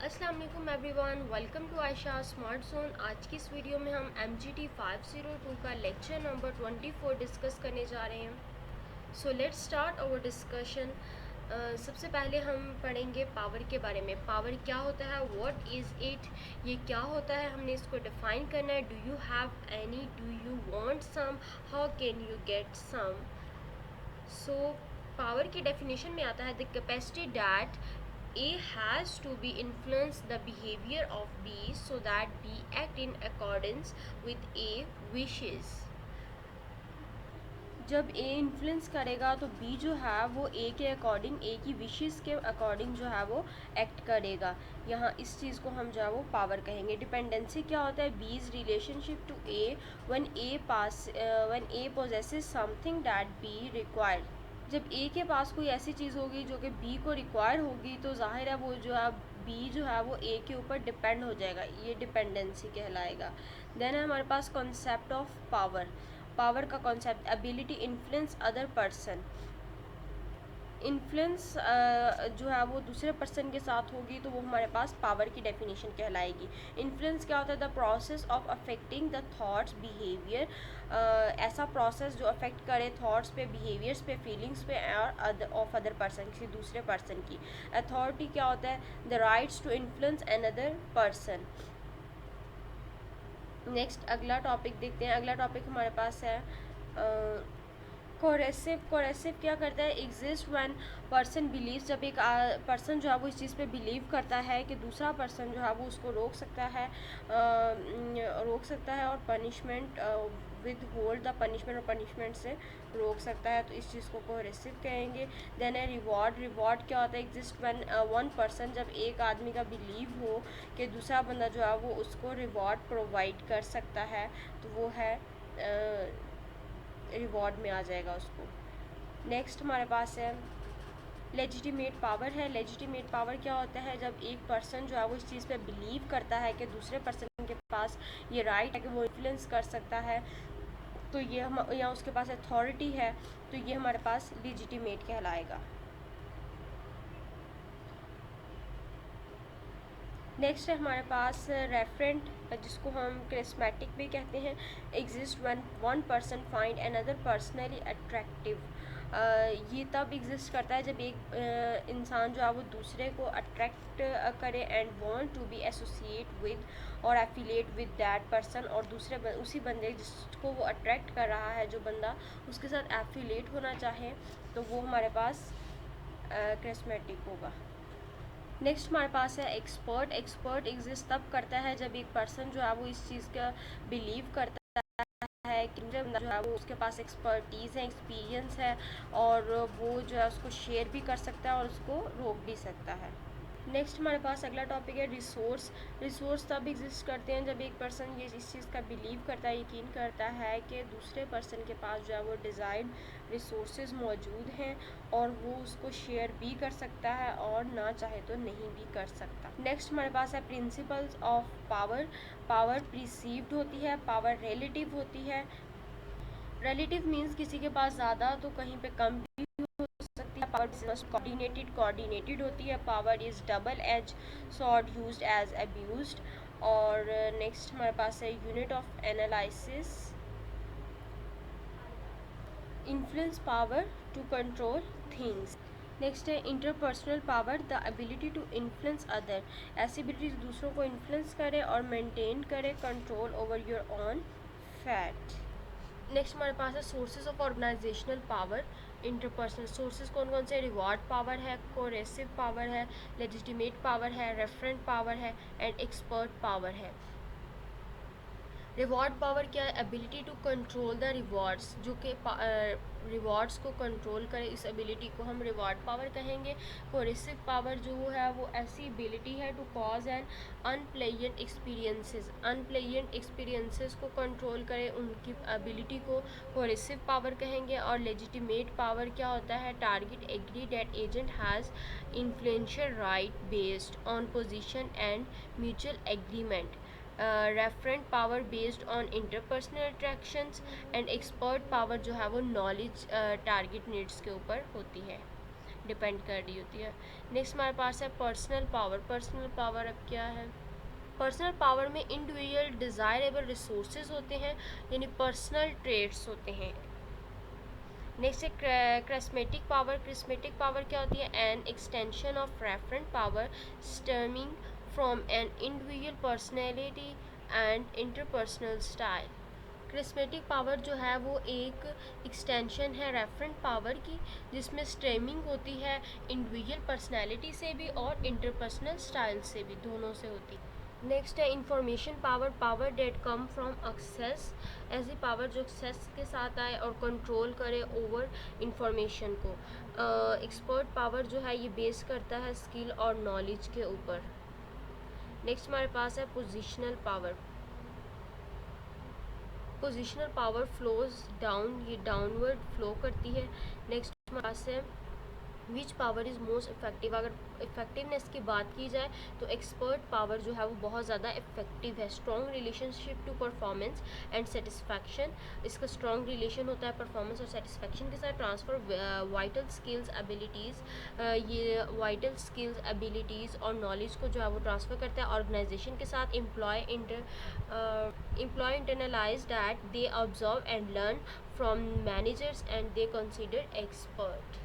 अस्सलाम वालेकुम everyone, welcome to Ayesha smart zone. आज की इस वीडियो में हम MGT 502 का लेक्चर नंबर 24 डिस्कस करने जा रहे हैं। So let's start our discussion. सबसे पहले हम पढ़ेंगे पावर के बारे में। पावर क्या होता है, व्हाट इज़ इट, ये क्या होता है, हमने इसको डिफ़ाइन करना है। Do you have any, do you want some, how can you get some. So power की डेफिनेशन में आता है the capacity that A has to be influence the behavior of B so that B act in accordance with A wishes। जब A influence करेगा तो B जो है वो A के अकॉर्डिंग, A की विशेस के अकॉर्डिंग जो है वो एक्ट करेगा। यहाँ इस चीज़ को हम जो है वो पावर कहेंगे। डिपेंडेंसी क्या होता है, B's relationship to A when A possesses something that B required। जब ए के पास कोई ऐसी चीज़ होगी जो कि बी को रिक्वायर होगी तो जाहिर है वो जो है बी जो है वो ए के ऊपर डिपेंड हो जाएगा, ये डिपेंडेंसी कहलाएगा। देन है हमारे पास कॉन्सेप्ट ऑफ पावर। पावर का concept, ability influence other person. Influence जो है वो दूसरे पर्सन के साथ होगी तो वो हमारे पास पावर की डेफिनेशन कहलाएगी। इन्फ्लुएंस क्या होता है, the process of affecting the thoughts behaviour. ऐसा प्रोसेस जो अफेक्ट करे थॉट्स पे, बिहेवियर्स पे, फीलिंग्स पे और ऑफ अदर पर्सन, किसी दूसरे पर्सन की। अथॉरिटी क्या होता है, the rights to influence another person. Next अगला टॉपिक देखते हैं। अगला टॉपिक हमारे पास है कोरेसिव। कोरेसिव क्या करता है, एग्जिस्ट व्हेन पर्सन बिलीव। जब एक पर्सन जो है वो इस चीज़ पे बिलीव करता है कि दूसरा पर्सन जो है वो उसको रोक सकता है और punishment with hold the punishment, और पनिशमेंट से रोक सकता है, तो इस चीज़ को कोरेसिव कहेंगे। देन है रिवॉर्ड। रिवॉर्ड क्या होता है, एग्जिस्ट व्हेन वन पर्सन, जब एक आदमी का बिलीव हो कि दूसरा बंदा जो है वो उसको रिवॉर्ड प्रोवाइड कर सकता है, तो वो है रिवॉर्ड में आ जाएगा उसको। नेक्स्ट हमारे पास है लेजिटिमेट पावर है। लेजिटिमेट पावर क्या होता है, जब एक पर्सन जो है वो इस चीज़ पे बिलीव करता है कि दूसरे पर्सन के पास ये राइट है कि वो इन्फ्लुएंस कर सकता है, तो ये हम यहाँ उसके पास अथॉरिटी है, तो ये हमारे पास लेजिटिमेट कहलाएगा। नेक्स्ट है हमारे पास रेफरेंट, जिसको हम क्रिस्मेटिक भी कहते हैं। Exist when one person find another personally attractive. ये तब एग्जिस्ट करता है जब एक इंसान जो है वो दूसरे को अट्रैक्ट करे and want to be associate with और एफिलिएट विद दैट पर्सन, और उसी बंदे जिसको वो अट्रैक्ट कर रहा है, जो बंदा उसके साथ एफिलिएट होना चाहे, तो वो हमारे पास क्रिस्मेटिक होगा। नेक्स्ट हमारे पास है एक्सपर्ट। एक्सपर्ट एग्जिस्ट तब करता है जब एक पर्सन जो है वो इस चीज़ का बिलीव करता है कि जो है वो उसके पास एक्सपर्टीज़ है, एक्सपीरियंस है, और वो जो है उसको शेयर भी कर सकता है और उसको रोक भी सकता है। नेक्स्ट हमारे पास अगला टॉपिक है रिसोर्स। रिसोर्स तब एग्जिस्ट करते हैं जब एक पर्सन ये इस चीज़ का बिलीव करता है, यकीन करता है कि दूसरे पर्सन के पास जो है वो डिज़ायर्ड रिसोर्सेज मौजूद हैं और वो उसको शेयर भी कर सकता है और ना चाहे तो नहीं भी कर सकता। नेक्स्ट हमारे पास है principles of power. Power perceived होती है, पावर रिलेटिव होती है। रिलेटिव मीन्स किसी के पास ज़्यादा तो कहीं पे कम भी हो सकती है। पावर कोऑर्डिनेटेड होती है। Power is double edge sword used as abused. और नेक्स्ट हमारे पास है unit of analysis. Influence power to control things. Next है interpersonal power, the ability to influence other. ऐसी एबिलिटी दूसरों को इन्फ्लुएंस करे और मेंटेन करे control over your own fate. Next हमारे पास है sources of organisational power. Interpersonal sources कौन कौन से, रिवॉर्ड पावर है, कोरेसिव पावर है, लेजिटिमेट पावर है, रेफरेंट पावर है एंड एक्सपर्ट पावर है। रिवॉर्ड पावर क्या है, ability to control the rewards, जो कि रिवॉर्ड्स को कंट्रोल करे, इस एबिलिटी को हम रिवॉर्ड पावर कहेंगे। कोरेसिव पावर जो है वो ऐसी एबिलिटी है to cause and unpleasant experiences को कंट्रोल करे, उनकी एबिलिटी को कोरेसिव पावर कहेंगे। और लेजिटिमेट पावर क्या होता है, target agree that agent has influential right based on position and mutual agreement. Referent power based on interpersonal attractions and expert power जो है वो नॉलेज टारगेट नीड्स के ऊपर होती है। डिपेंड कर रही होती है। नेक्स्ट हमारे पास है पर्सनल पावर। पर्सनल पावर अब क्या है? पर्सनल पावर में इंडिविजुअल डिज़ायरेबल रिसोर्सेज होते हैं, यानी पर्सनल ट्रेड्स होते हैं। नेक्स्ट है क्रिस्मेटिक पावर। क्रिस्मेटिक पावर क्या होती है? An extension of referent power stemming from an individual personality and interpersonal style. Charismatic power जो है वो एक एक्सटेंशन है रेफरेंट पावर की, जिसमें स्ट्रीमिंग होती है इंडिविजुअल पर्सनैलिटी से भी और इंटरपर्सनल स्टाइल से भी, दोनों से होती है। नेक्स्ट है information power. Power that come from access. ऐसी पावर जो एक्सेस के साथ आए और कंट्रोल करे ओवर इंफॉर्मेशन को। एक्सपर्ट पावर जो है ये बेस करता है स्किल और नॉलेज के ऊपर। नेक्स्ट हमारे पास है positional power. Positional power flows down, ये डाउनवर्ड फ्लो करती है। नेक्स्ट हमारे पास है which power is most effective. अगर इफेक्टिवनेस की बात की जाए तो एक्सपर्ट पावर जो है वो बहुत ज़्यादा इफेक्टिव है। Strong relationship to performance and satisfaction. इसका स्ट्रॉन्ग रिलेशन होता है परफॉर्मेंस और सेटिस्फैक्शन के साथ। ट्रांसफ़र वाइटल स्किल्स एबिलिटीज़, ये वाइटल स्किल्स एबिलिटीज़ और नॉलेज को जो है वो ट्रांसफ़र करता है ऑर्गेनाइजेशन के साथ। Employee internalize that they observe and learn from managers and they consider expert.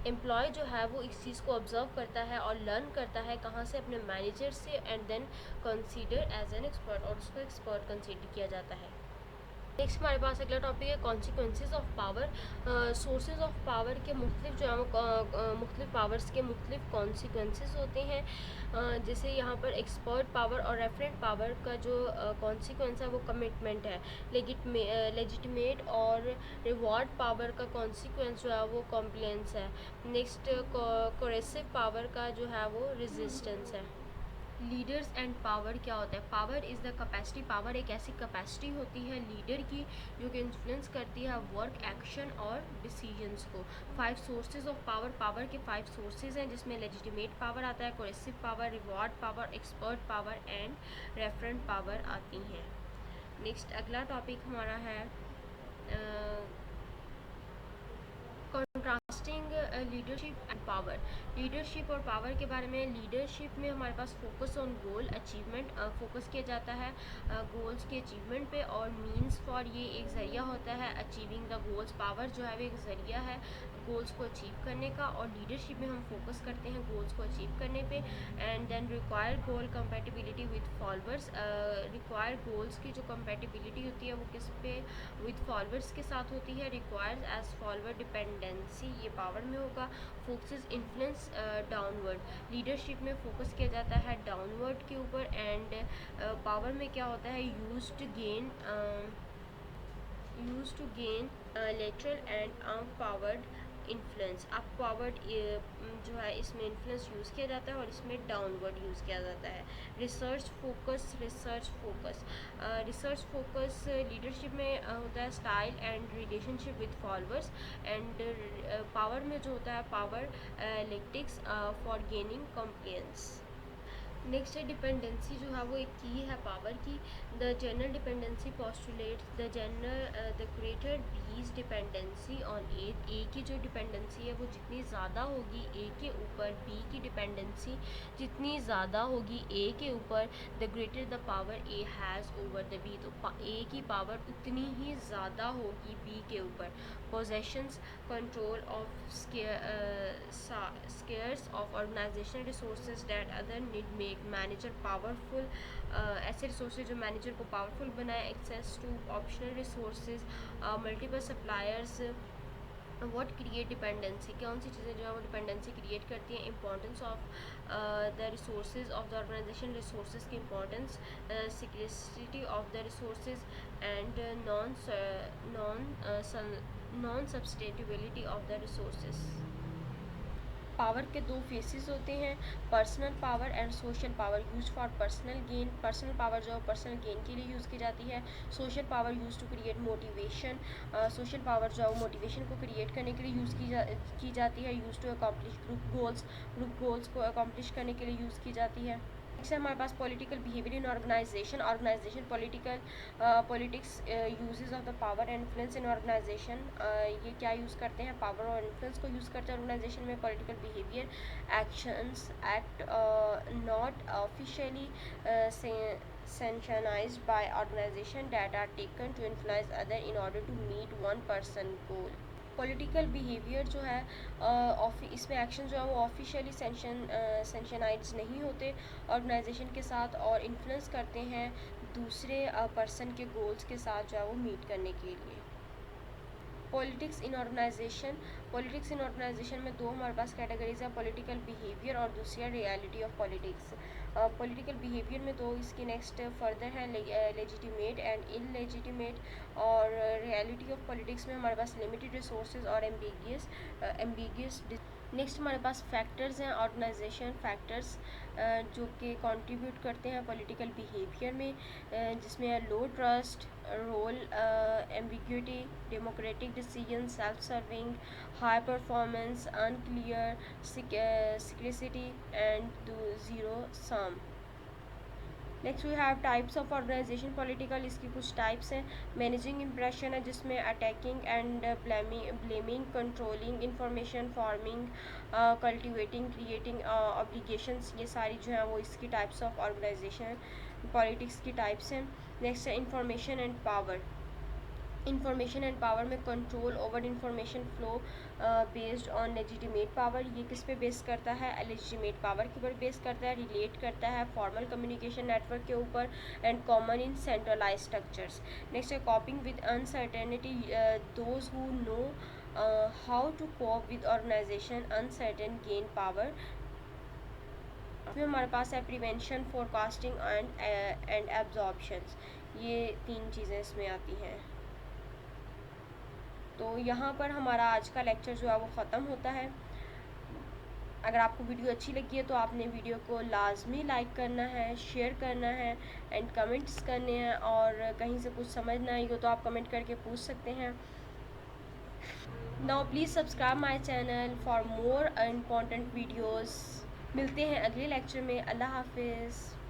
Employee जो है वो इस चीज़ को ऑब्जर्व करता है और लर्न करता है कहाँ से? अपने मैनेजर से, and then consider as an expert, और उसको एक्सपर्ट कंसीडर किया जाता है। नेक्स्ट हमारे पास अगला टॉपिक है consequences of power. Sources of power के मुख्तलिफ जो है वो मुख्तलिफ पावर्स के मुख्तलिफ कॉन्सिक्वेंसेज होते हैं। जैसे यहाँ पर एक्सपर्ट पावर और रेफरेंट पावर का जो कॉन्सिक्वेंस है वो कमिटमेंट है। लेजिटिमेट और रिवॉर्ड पावर का कॉन्सिक्वेंस जो है वो कॉम्प्लायंस है। नेक्स्ट कोरेसिव पावर का जो है वो रेजिस्टेंस है। लीडर्स एंड पावर क्या होता है? Power is the capacity. Power एक ऐसी कैपेसिटी होती है लीडर की जो कि इन्फ्लुएंस करती है वर्क, एक्शन और डिसीजंस को। 5 सोर्सेज ऑफ पावर। पावर के 5 सोर्सेज हैं, जिसमें लेजिटिमेट पावर आता है, coercive power, reward power, expert power and referent power आती हैं। नेक्स्ट अगला टॉपिक हमारा है contrasting leadership and power. Leadership और पावर के बारे में। लीडरशिप में हमारे पास focus on goal achievement, focus किया जाता है गोल्स के अचीवमेंट पे, और मींस फॉर ये एक ज़रिया होता है अचीविंग द गोल्स। पावर जो है वो एक ज़रिया है गोल्स को अचीव करने का, और लीडरशिप में हम फोकस करते हैं गोल्स को अचीव करने पे। And then require goal compatibility with followers. Require goals की जो कंपेटिबिलिटी होती है वो किस पे? विद फॉलोअर्स के साथ होती है। रिक्वायर्स एज फॉलोअर डिपेंडेंसी, ये पावर में होगा। Focus influence downward. लीडरशिप में फोकस किया जाता है डाउनवर्ड के ऊपर। एंड पावर में क्या होता है? Use to gain lateral and unpowered influence. Up powered जो है इसमें इन्फ्लुएंस यूज़ किया जाता है और इसमें डाउनवर्ड यूज़ किया जाता है। रिसर्च फोकस लीडरशिप में होता है style and relationship with followers. And power में जो होता है power eclectics for gaining compliance. Next है डिपेंडेंसी, जो है वो एक की है पावर की। The general dependency postulates the greater B's dependency on a की जो डिपेंडेंसी है वो जितनी ज़्यादा होगी ए के ऊपर, बी की डिपेंडेंसी जितनी ज़्यादा होगी ए के ऊपर, the greater the power A has over the B, तो ए की पावर उतनी ही ज़्यादा होगी बी के ऊपर। Possessions control of scarce of organizational resources that other need make manager powerful. ऐसे रिसोर्सेज जो मैनेजर को पावरफुल बनाए। Access to optional resources, multiple suppliers. What create dependency, कौन सी चीज़ें जो है वो डिपेंडेंसी क्रिएट करती हैं। Importance of the resources of the organisation, resources की importance, scarcity of the resources and non substitutability of the resources. Power के 2 फेसेस होते हैं, personal power and social power. Use for personal gain. Personal power जो है personal gain के लिए use की जाती है। Social power use to create motivation. Social power जो है वो मोटिवेशन को क्रिएट करने के लिए यूज़ की जाती है। Use to accomplish group goals को अकॉम्प्लिश करने के लिए यूज़ की जाती है। नेक्स्ट है हमारे पास political behaviour in organisation politics uses of the power and influence in organisation. ये क्या यूज़ करते हैं, पावर और इन्फ्लुएंस को यूज़ करते हैं ऑर्गेनाइजेशन में। Political behaviour actions act not officially sanctioned by organization that are taken to influence other in order to meet one person goal। Political behaviour जो है इसमें एक्शन जो है वो ऑफिशियली सेंशनाइज नहीं होते ऑर्गेनाइजेशन के साथ और इन्फ्लुएंस करते हैं दूसरे पर्सन के गोल्स के साथ जो है वो मीट करने के लिए। पॉलिटिक्स इन ऑर्गेनाइजेशन में दो हमारे पास कैटेगरीज है, पॉलिटिकल बिहेवियर और दूसरी है reality of politics. Political behaviour में दो इसकी नेक्स्ट फर्दर है लेजिटिमेट एंड इनलेजिटिमेट। और रियलिटी ऑफ पॉलिटिक्स में हमारे पास लिमिटेड रिसोर्सेज और एम्बिगियस। नेक्स्ट हमारे पास फैक्टर्स हैं, ऑर्गेनाइजेशन फैक्टर्स जो कि कंट्रीब्यूट करते हैं पॉलिटिकल बिहेवियर में, जिसमें है low trust, role ambiguity, democratic decision, self serving, high performance, unclear, scarcity and zero sum. Next we have types of organisation political, इसकी कुछ टाइप्स हैं। मैनेजिंग इम्प्रेशन है जिसमें attacking and blaming, controlling information, forming, cultivating, creating obligations, ये सारी जो हैं वो इसकी टाइप्स ऑफ ऑर्गेनाइजेशन पॉलिटिक्स की टाइप्स हैं। नेक्स्ट है information and power. Information and power में control over information flow based on legitimate power, ये किस पे बेस करता है, लेजिटिमेट पावर के ऊपर बेस करता है। रिलेट करता है फॉर्मल कम्युनिकेशन नेटवर्क के ऊपर and common in centralise structures. Next है coping with uncertainty, those who know how to cope with organisation uncertain gain power. फिर हमारे पास है प्रिवेंशन, फोरकास्टिंग एंड एब्जॉर्प्शंस, ये तीन चीज़ें इसमें आती हैं। तो यहाँ पर हमारा आज का लेक्चर जो है वो ख़त्म होता है। अगर आपको वीडियो अच्छी लगी है तो आपने वीडियो को लाजमी लाइक करना है, शेयर करना है एंड कमेंट्स करने हैं, और कहीं से कुछ समझ ना आई हो तो आप कमेंट करके पूछ सकते हैं। Now please subscribe my channel for more important videos. मिलते हैं अगले लेक्चर में। अल्लाह हाफिज़।